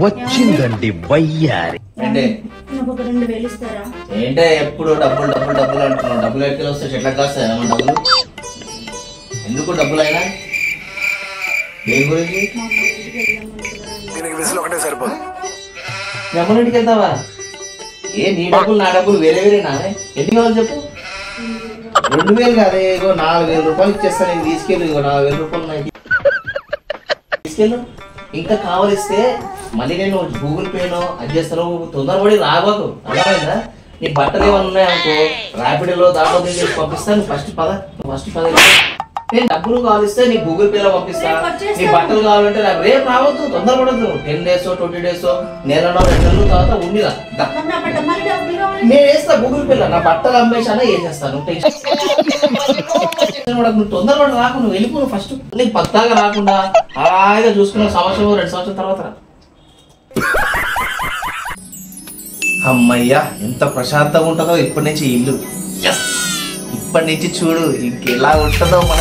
వచ్చిందండి వయ్యారి అంటే నాకు ఒక 2000 ఇస్తారా? ఏంటే ఎప్పుడు డబ్బులు డబ్బులు డబ్బులు అంటున్నావు? డబ్బులు ఎక్కడ వస్తే చెట్లకు కాస్తాయి మన డబ్బులు? ఎందుకు డబ్బులు అయినా దేని గురించి? మా అమ్మ ఇంటికి వెళ్దాం అనుకున్నాను. దీనికి విసులు ఒకటే సరిపోదు. మీ అమ్మ ఇంటికి వెళ్తావా? ఏ నీ డబ్బులు నా డబ్బులు వేరే వేరే నానే? ఎన్ని కావాలి చెప్పు? 2000 కాదే, ఇగో 4000 రూపాయలు ఇచ్చేస్తాను. నేను తీసుకెళ్ళి ఇగో 4000 రూపాయలు నాకు తీసుకెళ్ళు. ఇంకా కావలిస్తే మళ్ళీ నేను గూగుల్ పేనో అది చేస్తాను. తొందరపడి రాబాకు, అర్థమైందా? నీ బట్టలు ఏమన్నా ఉన్నాయనుకో ర్యాపిడోలో దాంట్లో చేసి పంపిస్తాను. ఫస్ట్ పద నేను డబ్బులు కావాలిస్తే నీ గూగుల్ పేలో పంపిస్తా. నీ బట్టలు కావాలంటే నాకు రేపు రావద్దు, తొందరపడద్దు. 10 days 20 days నెలలో 2 నెలల తర్వాత ఉండిరా. మరి నా బట్ట మళ్ళీ డబ్బులు కావాలి. నేను వేస్తా గూగుల్ పేలో. నా బట్టలు అమ్మేసానా వేసేస్తాను. నువ్వు తొందరపడి రాకు, నువ్వు వెళ్ళిపో. ఫస్ట్ నీకు పక్కాగా రాకుండా హాయిగా చూసుకున్న సంవత్సరం 2 సంవత్సరాల తర్వాత రా. అమ్మయ్యా, ఎంత ప్రశాంతంగా ఉంటుందో ఇప్పటి నుంచి ఇల్లు. ఇప్పటి నుంచి చూడు ఇంకెలా ఉంటుందో మన